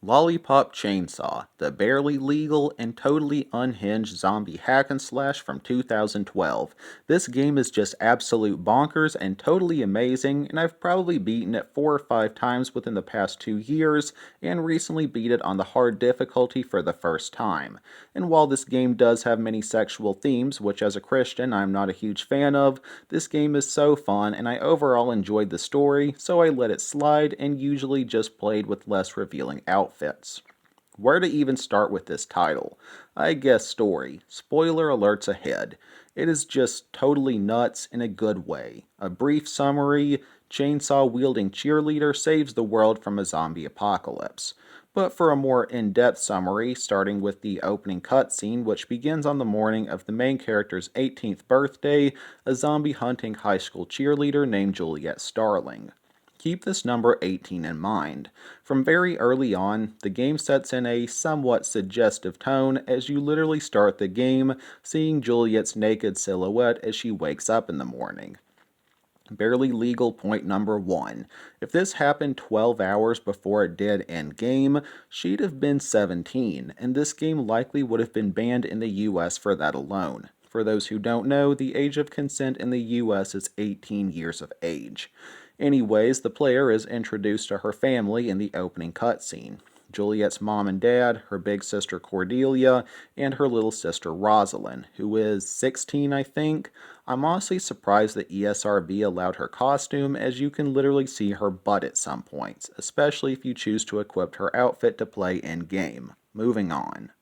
Lollipop Chainsaw, the barely legal and totally unhinged zombie hack and slash from 2012. This game is just absolute bonkers and totally amazing, and I've probably beaten it 4 or 5 times within the past 2 years, and recently beat it on the hard difficulty for the first time. And while this game does have many sexual themes, which as a Christian I'm not a huge fan of, this game is so fun and I overall enjoyed the story, so I let it slide and usually just played with less revealing outfits. Where to even start with this title? I guess story. Spoiler alerts ahead. It is just totally nuts in a good way. A brief summary: chainsaw wielding cheerleader saves the world from a zombie apocalypse. But for a more in-depth summary, starting with the opening cutscene, which begins on the morning of the main character's 18th birthday, a zombie hunting high school cheerleader named Juliet Starling. Keep this number 18 in mind. From very early on, the game sets in a somewhat suggestive tone as you literally start the game seeing Juliet's naked silhouette as she wakes up in the morning. Barely legal point number 1. If this happened 12 hours before it did in game, she'd have been 17, and this game likely would have been banned in the US for that alone. For those who don't know, the age of consent in the US is 18 years of age. Anyways, the player is introduced to her family in the opening cutscene. Juliet's mom and dad, her big sister Cordelia, and her little sister Rosalind, who is 16, I think. I'm honestly surprised that ESRB allowed her costume, as you can literally see her butt at some points, especially if you choose to equip her outfit to play in-game. Moving on.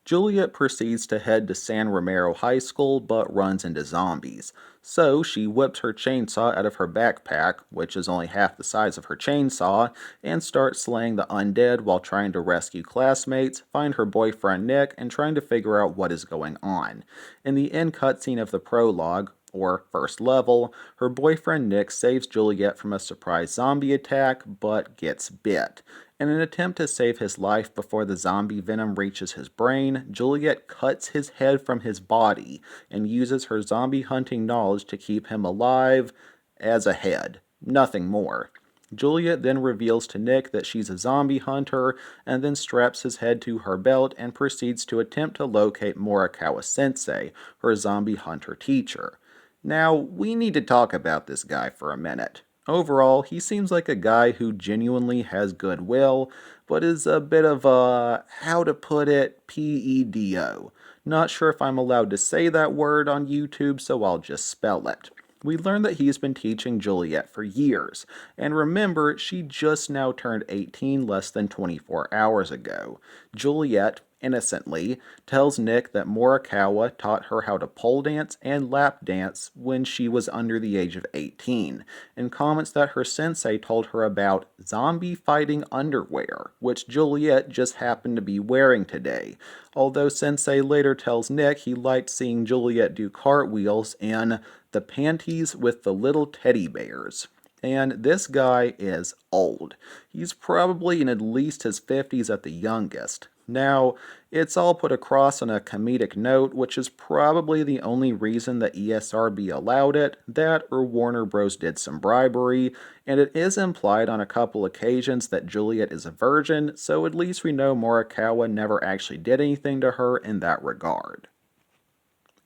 Juliet proceeds to head to San Romero High School, but runs into zombies. So she whips her chainsaw out of her backpack, which is only half the size of her chainsaw, and starts slaying the undead while trying to rescue classmates, find her boyfriend Nick, and trying to figure out what is going on. In the end cutscene of the prologue, or first level, her boyfriend Nick saves Juliet from a surprise zombie attack, but gets bit. In an attempt to save his life before the zombie venom reaches his brain, Juliet cuts his head from his body and uses her zombie hunting knowledge to keep him alive as a head. Nothing more. Juliet then reveals to Nick that she's a zombie hunter and then straps his head to her belt and proceeds to attempt to locate Morikawa Sensei, her zombie hunter teacher. Now, we need to talk about this guy for a minute. Overall, he seems like a guy who genuinely has goodwill, but is a bit of a, how to put it, PEDO. Not sure if I'm allowed to say that word on YouTube, so I'll just spell it. We learn that he's been teaching Juliet for years, and remember, she just now turned 18 less than 24 hours ago. Juliet, innocently, tells Nick that Morikawa taught her how to pole dance and lap dance when she was under the age of 18, and comments that her sensei told her about zombie fighting underwear, which Juliet just happened to be wearing today, although sensei later tells Nick he liked seeing Juliet do cartwheels in the panties with the little teddy bears. And this guy is old. He's probably in at least his 50s at the youngest. Now, it's all put across on a comedic note, which is probably the only reason that ESRB allowed it, that or Warner Bros. Did some bribery, and it is implied on a couple occasions that Juliet is a virgin, so at least we know Morikawa never actually did anything to her in that regard.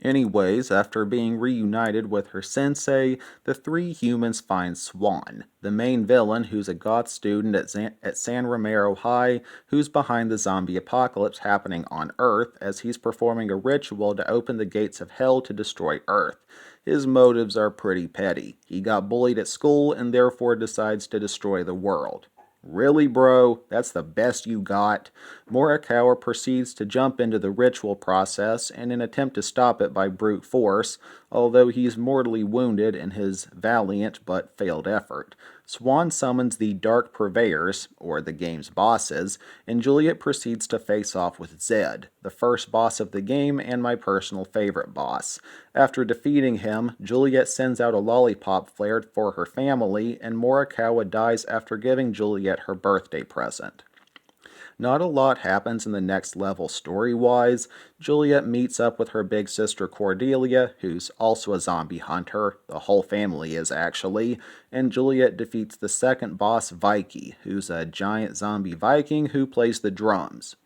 Anyways, after being reunited with her sensei, the three humans find Swan, the main villain who's a goth student at San Romero High, who's behind the zombie apocalypse happening on Earth as he's performing a ritual to open the gates of hell to destroy Earth. His motives are pretty petty. He got bullied at school and therefore decides to destroy the world. Really, bro? That's the best you got? Morikawa proceeds to jump into the ritual process in an attempt to stop it by brute force, although he's mortally wounded in his valiant but failed effort. Swan summons the Dark Purveyors, or the game's bosses, and Juliet proceeds to face off with Zed, the first boss of the game and my personal favorite boss. After defeating him, Juliet sends out a lollipop flare for her family, and Morikawa dies after giving Juliet her birthday present. Not a lot happens in the next level story-wise. Juliet meets up with her big sister Cordelia, who's also a zombie hunter. The whole family is actually. And Juliet defeats the second boss, Viking, who's a giant zombie Viking who plays the drums.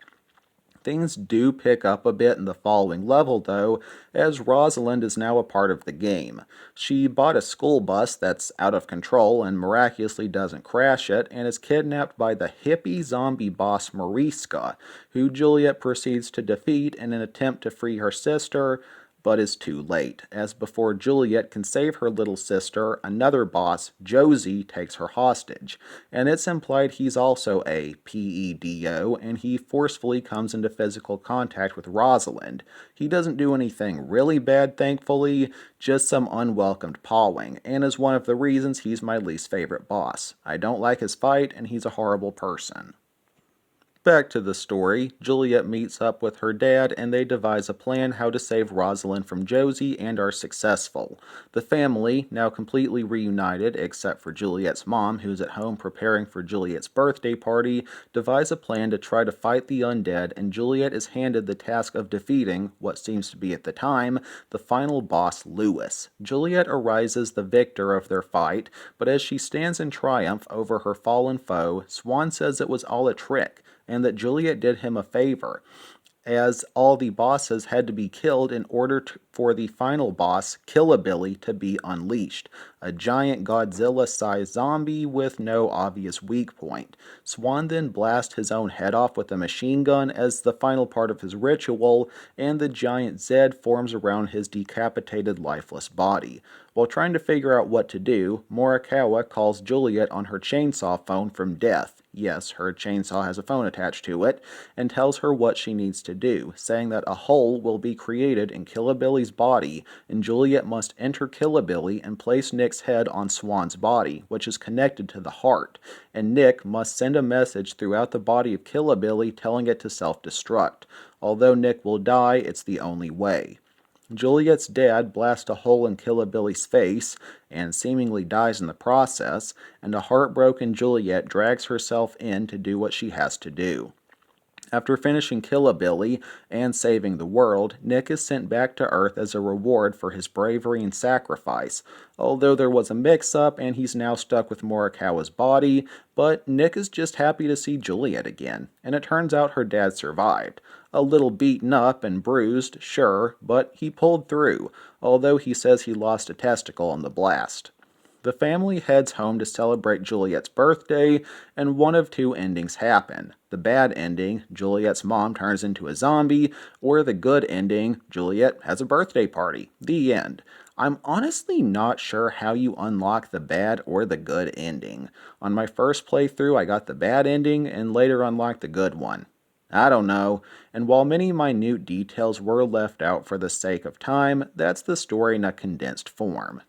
Things do pick up a bit in the following level, though, as Rosalind is now a part of the game. She bought a school bus that's out of control and miraculously doesn't crash it, and is kidnapped by the hippie zombie boss Mariska, who Juliet proceeds to defeat in an attempt to free her sister, but is too late, as before Juliet can save her little sister, another boss, Josie, takes her hostage, and it's implied he's also a PEDO, and he forcefully comes into physical contact with Rosalind. He doesn't do anything really bad, thankfully, just some unwelcomed pawing, and is one of the reasons he's my least favorite boss. I don't like his fight, and he's a horrible person. Back to the story, Juliet meets up with her dad and they devise a plan how to save Rosalind from Josie and are successful. The family, now completely reunited except for Juliet's mom who's at home preparing for Juliet's birthday party, devise a plan to try to fight the undead, and Juliet is handed the task of defeating, what seems to be at the time, the final boss, Lewis. Juliet arises the victor of their fight, but as she stands in triumph over her fallen foe, Swan says it was all a trick, and that Juliet did him a favor, as all the bosses had to be killed in order for the final boss, Killabilly, to be unleashed, a giant Godzilla-sized zombie with no obvious weak point. Swan then blasts his own head off with a machine gun as the final part of his ritual, and the giant Zed forms around his decapitated lifeless body. While trying to figure out what to do, Morikawa calls Juliet on her chainsaw phone from death. Yes, her chainsaw has a phone attached to it, and tells her what she needs to do, saying that a hole will be created in Killabilly's body, and Juliet must enter Killabilly and place Nick's head on Swan's body, which is connected to the heart, and Nick must send a message throughout the body of Killabilly telling it to self-destruct. Although Nick will die, it's the only way. Juliet's dad blasts a hole in Killabilly's face and seemingly dies in the process, and a heartbroken Juliet drags herself in to do what she has to do. After finishing Killabilly and saving the world, Nick is sent back to Earth as a reward for his bravery and sacrifice, although there was a mix-up and he's now stuck with Morikawa's body, but Nick is just happy to see Juliet again, and it turns out her dad survived. A little beaten up and bruised, sure, but he pulled through, although he says he lost a testicle in the blast. The family heads home to celebrate Juliet's birthday, and one of two endings happen. The bad ending, Juliet's mom turns into a zombie, or the good ending, Juliet has a birthday party. The end. I'm honestly not sure how you unlock the bad or the good ending. On my first playthrough, I got the bad ending, and later unlocked the good one. I don't know, and while many minute details were left out for the sake of time, that's the story in a condensed form.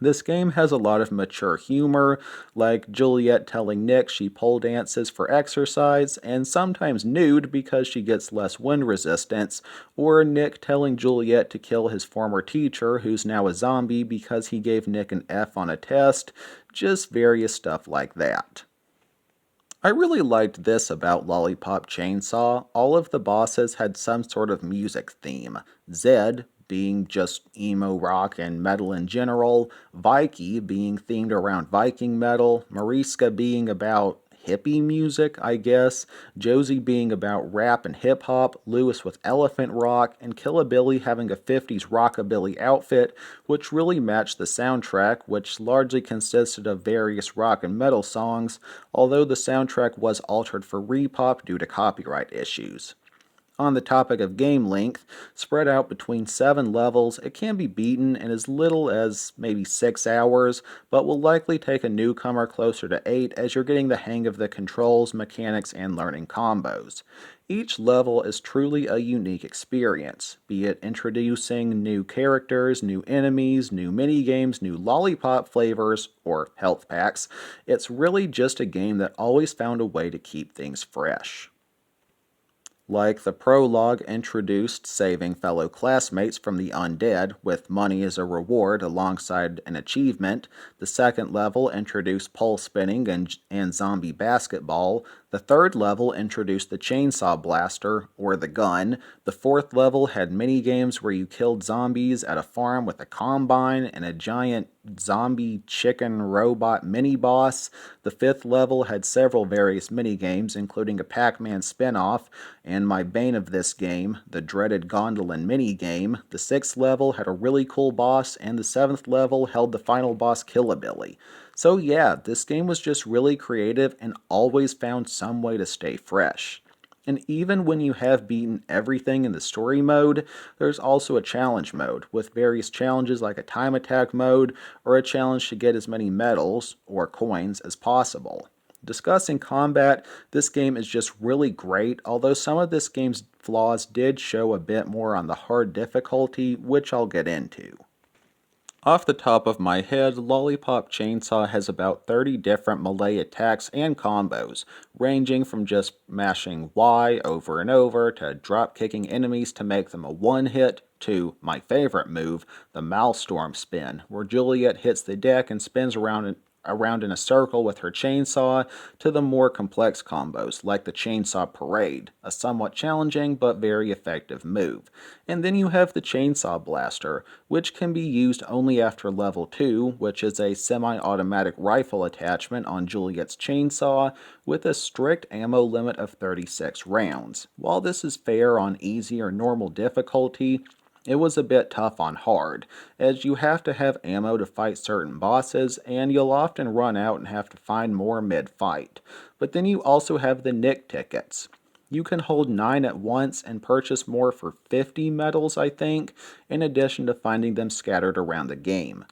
This game has a lot of mature humor, like Juliet telling Nick she pole dances for exercise, and sometimes nude because she gets less wind resistance, or Nick telling Juliet to kill his former teacher, who's now a zombie because he gave Nick an F on a test, just various stuff like that. I really liked this about Lollipop Chainsaw. All of the bosses had some sort of music theme. Zed being just emo rock and metal in general, Viking being themed around Viking metal, Mariska being about hippie music, I guess, Josie being about rap and hip hop, Lewis with elephant rock, and Killabilly having a 50s rockabilly outfit, which really matched the soundtrack, which largely consisted of various rock and metal songs, although the soundtrack was altered for Repop due to copyright issues. On the topic of game length, spread out between 7 levels, it can be beaten in as little as maybe 6 hours, but will likely take a newcomer closer to 8 as you're getting the hang of the controls, mechanics, and learning combos. Each level is truly a unique experience, be it introducing new characters, new enemies, new minigames, new lollipop flavors, or health packs. It's really just a game that always found a way to keep things fresh. Like the prologue introduced saving fellow classmates from the undead with money as a reward alongside an achievement, the second level introduced pole spinning and zombie basketball, The third level introduced the Chainsaw Blaster, or the gun. The fourth level had mini games where you killed zombies at a farm with a combine and a giant zombie chicken robot mini boss. The fifth level had several various mini games, including a Pac-Man spin-off, and my bane of this game, the dreaded Gondolin mini game. The sixth level had a really cool boss, and the seventh level held the final boss Killabilly. So yeah, this game was just really creative and always found some way to stay fresh. And even when you have beaten everything in the story mode, there's also a challenge mode, with various challenges like a time attack mode, or a challenge to get as many medals, or coins, as possible. Discussing combat, this game is just really great, although some of this game's flaws did show a bit more on the hard difficulty, which I'll get into. Off the top of my head, Lollipop Chainsaw has about 30 different melee attacks and combos, ranging from just mashing Y over and over to drop kicking enemies to make them a one-hit, to my favorite move, the Maelstrom Spin, where Juliet hits the deck and spins around in a circle with her chainsaw, to the more complex combos like the Chainsaw Parade, a somewhat challenging but very effective move. And then you have the Chainsaw Blaster, which can be used only after level 2, which is a semi-automatic rifle attachment on Juliet's chainsaw with a strict ammo limit of 36 rounds. While this is fair on easy or normal difficulty, it was a bit tough on hard, as you have to have ammo to fight certain bosses, and you'll often run out and have to find more mid-fight. But then you also have the Nick tickets. You can hold 9 at once and purchase more for 50 medals, I think, in addition to finding them scattered around the game.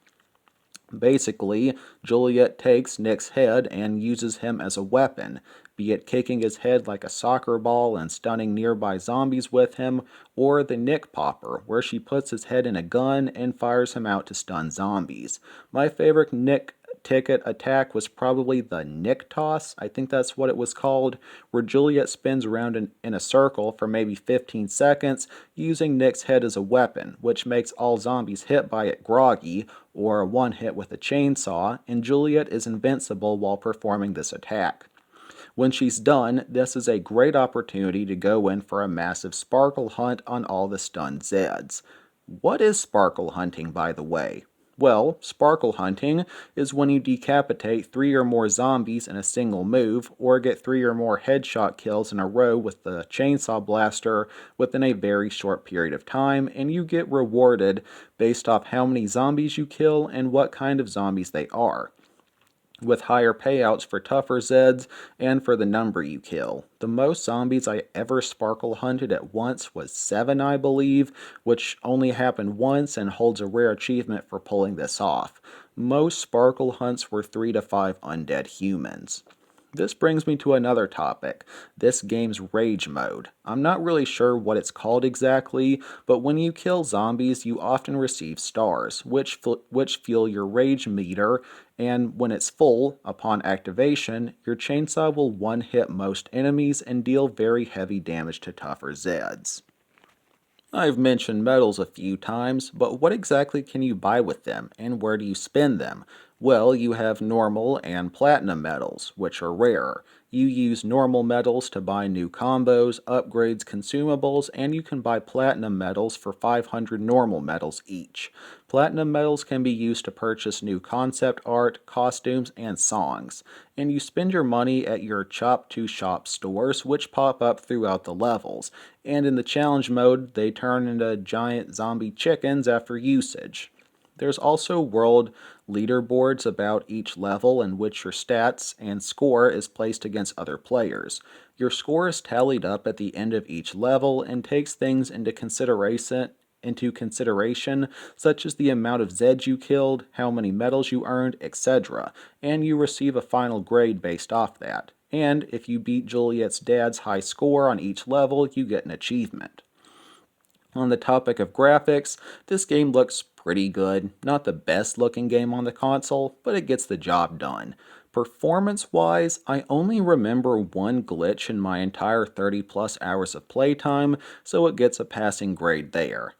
Basically, Juliet takes Nick's head and uses him as a weapon, be it kicking his head like a soccer ball and stunning nearby zombies with him, or the Nick Popper, where she puts his head in a gun and fires him out to stun zombies. My favorite Nick ticket attack was probably the Nick Toss, I think that's what it was called, where Juliet spins around in a circle for maybe 15 seconds using Nick's head as a weapon, which makes all zombies hit by it groggy, or one hit with a chainsaw, and Juliet is invincible while performing this attack. When she's done, this is a great opportunity to go in for a massive sparkle hunt on all the stunned Zeds. What is sparkle hunting, by the way? Well, sparkle hunting is when you decapitate 3 or more zombies in a single move, or get 3 or more headshot kills in a row with the chainsaw blaster within a very short period of time, and you get rewarded based off how many zombies you kill and what kind of zombies they are, with higher payouts for tougher Zeds and for the number you kill. The most zombies I ever sparkle hunted at once was 7, I believe, which only happened once and holds a rare achievement for pulling this off. Most sparkle hunts were 3 to 5 undead humans. This brings me to another topic, this game's rage mode. I'm not really sure what it's called exactly, but when you kill zombies, you often receive stars, which fuel your rage meter, and when it's full, upon activation, your chainsaw will one-hit most enemies and deal very heavy damage to tougher Zeds. I've mentioned medals a few times, but what exactly can you buy with them, and where do you spend them? Well, you have normal and platinum medals, which are rare. You use normal medals to buy new combos, upgrades, consumables, and you can buy platinum medals for 500 normal medals each. Platinum medals can be used to purchase new concept art, costumes, and songs. And you spend your money at your Chop to Shop stores, which pop up throughout the levels. And in the challenge mode, they turn into giant zombie chickens after usage. There's also world leaderboards about each level in which your stats and score is placed against other players. Your score is tallied up at the end of each level and takes things into consideration, such as the amount of Zeds you killed, how many medals you earned, etc., and you receive a final grade based off that. And if you beat Juliet's dad's high score on each level, you get an achievement. On the topic of graphics, this game looks pretty good. Not the best looking game on the console, but it gets the job done. Performance-wise, I only remember one glitch in my entire 30 plus hours of playtime, so it gets a passing grade there.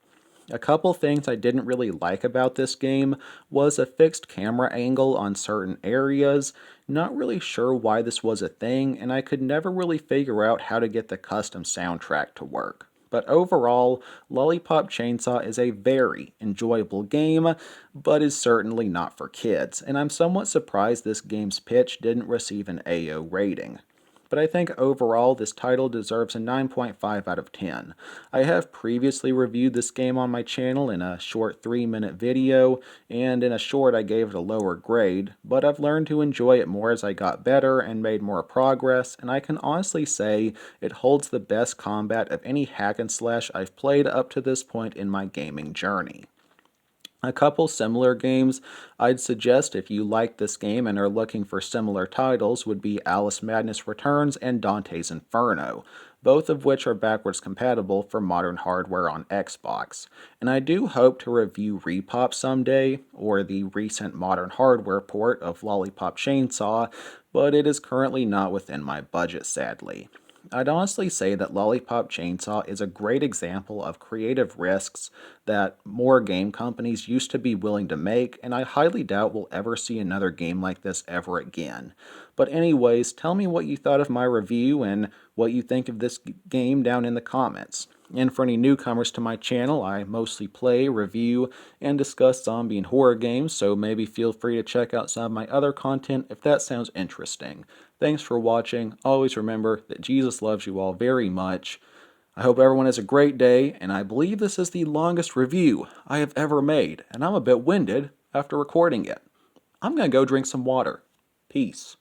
A couple things I didn't really like about this game was a fixed camera angle on certain areas. Not really sure why this was a thing, and I could never really figure out how to get the custom soundtrack to work. But overall, Lollipop Chainsaw is a very enjoyable game, but is certainly not for kids, and I'm somewhat surprised this game's pitch didn't receive an AO rating. But I think overall this title deserves a 9.5 out of 10. I have previously reviewed this game on my channel in a short 3-minute video, and in a short I gave it a lower grade, but I've learned to enjoy it more as I got better and made more progress, and I can honestly say it holds the best combat of any hack and slash I've played up to this point in my gaming journey. A couple similar games I'd suggest if you like this game and are looking for similar titles would be Alice Madness Returns and Dante's Inferno, both of which are backwards compatible for modern hardware on Xbox. And I do hope to review Repop someday, or the recent modern hardware port of Lollipop Chainsaw, but it is currently not within my budget sadly. I'd honestly say that Lollipop Chainsaw is a great example of creative risks that more game companies used to be willing to make, and I highly doubt we'll ever see another game like this ever again. But anyways, tell me what you thought of my review and what you think of this game down in the comments. And for any newcomers to my channel, I mostly play, review, and discuss zombie and horror games, so maybe feel free to check out some of my other content if that sounds interesting. Thanks for watching. Always remember that Jesus loves you all very much. I hope everyone has a great day, and I believe this is the longest review I have ever made, and I'm a bit winded after recording it. I'm going to go drink some water. Peace.